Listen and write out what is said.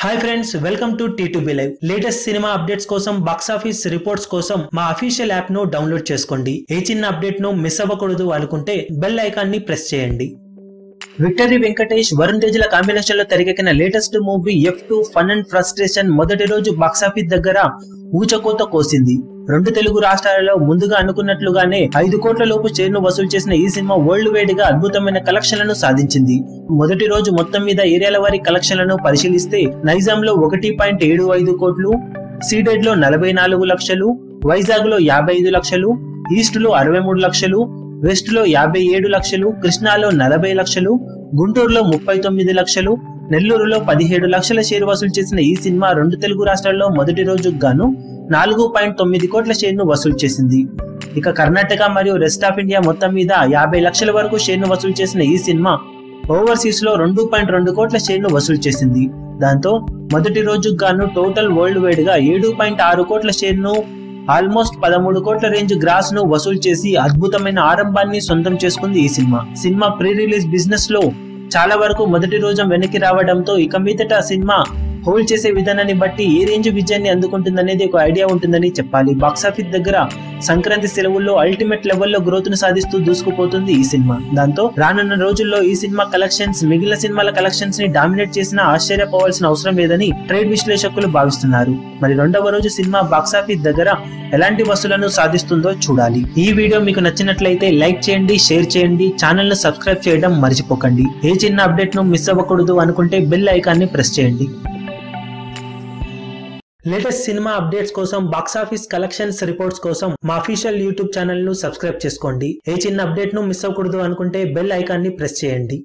Hi friends, welcome to T2B Live. Latest cinema updates కోసం, box office reports కోసం మా official app ను download చేసుకోండి. ఏ చిన్న అప్డేట్ ను మిస్ అవ్వకూడదు అనుకుంటే బెల్ ఐకాన్ ని ప్రెస్ చేయండి. విక్టరీ వెంకటేష్, వరుణ్ తేజ్ల కాంబినేషన్ లో తెరకెక్కిన latest movie F2 fun and frustration మొదటి రోజు బాక్స్ ఆఫీస్ దగ్గర ఊచకోత కోసింది. రెండు తెలుగు రాష్ట్రాలలో ముందుగా అనుకున్నట్లుగానే 5 కోట్ల లోపు షేర్ను వసూలు చేసిన ఈ సినిమా వరల్డ్ వైడ్ గా అద్భుతమైన కలెక్షన్లను సాధించింది. మొదటి రోజు మొత్తం మీద ఏరియాల వారి కలెక్షన్లను పరిశీలిస్తే నైజాంలో 1.75 కోట్లు, సీడెడ్ లో 44 లక్షలు, వైజాగ్ లో 55 లక్షలు, ఈస్ట్ లో 63 లక్షలు, వెస్ట్ లో 57 లక్షలు, కృష్ణాలో 40 లక్షలు, గుంటూరులో 39 లక్షలు, నెల్లూరులో 17 లక్షల షేర్ వసూలు చేసిన ఈ సినిమా రెండు తెలుగు రాష్ట్రాల్లో మొదటి రోజుకు గాను 4.9 కోట్ల షేర్ ను వసూలు చేసింది. ఇక కర్ణాటక మరియు రెస్ట్ ఆఫ్ ఇండియా మొత్తం మీద 50 లక్షల వరకు షేర్ ను వసూలు చేసిన ఈ సినిమా ఓవర్సీస్ లో 2.2 కోట్ల షేర్ ను వసూలు చేసింది. దాంతో మొదటి రోజుకు గాను టోటల్ వరల్డ్ వైడ్ గా 7.6 కోట్ల షేర్ ను, ఆల్మోస్ట్ 13 కోట్ల రేంజ్ గ్రాస్ ను వసూలు చేసి అద్భుతమైన ఆరంభాన్ని సొంతం చేసుకుంది ఈ సినిమా ప్రీ రిలీజ్ బిజినెస్ లో చాలా వరకు మొదటి రోజు వెనక్కి రావడంతో ఇక మీదట సినిమా హోల్డ్ చేసే విధానాన్ని బట్టి ఏ రేంజ్ విజయాన్ని అందుకుంటుందనేది ఒక ఐడియా ఉంటుందని చెప్పాలి. బాక్సాఫీస్ దగ్గర సంక్రాంతి సెలవుల్లో అల్టిమేట్ లెవెల్లో గ్రోత్ ను సాధిస్తూ దూసుకుపోతుంది ఈ సినిమా. దాంతో రానున్న రోజుల్లో ఈ సినిమా కలెక్షన్స్ మిగిలిన సినిమాల కలెక్షన్స్ ని డామినేట్ చేసినా ఆశ్చర్యపోవాల్సిన అవసరం లేదని ట్రేడ్ విశ్లేషకులు భావిస్తున్నారు. మరి రెండవ రోజు సినిమా బాక్సాఫీస్ దగ్గర ఎలాంటి వసూలను సాధిస్తుందో చూడాలి. ఈ వీడియో మీకు నచ్చినట్లయితే లైక్ చేయండి, షేర్ చేయండి, ఛానల్ ను సబ్స్క్రైబ్ చేయడం మర్చిపోకండి. ఏ చిన్న అప్డేట్ ను మిస్ అవ్వకూడదు అనుకుంటే బెల్ ఐకాన్ ని ప్రెస్ చేయండి. లేటెస్ట్ సినిమా అప్డేట్స్ కోసం, బాక్స్ ఆఫీస్ కలెక్షన్స్ రిపోర్ట్స్ కోసం మా అఫీషియల్ యూట్యూబ్ ఛానల్ ను సబ్స్క్రైబ్ చేసుకోండి. ఏ చిన్న అప్డేట్ ను మిస్ అవ్వకూడదు అనుకుంటే బెల్ ఐకాన్ ని ప్రెస్ చేయండి.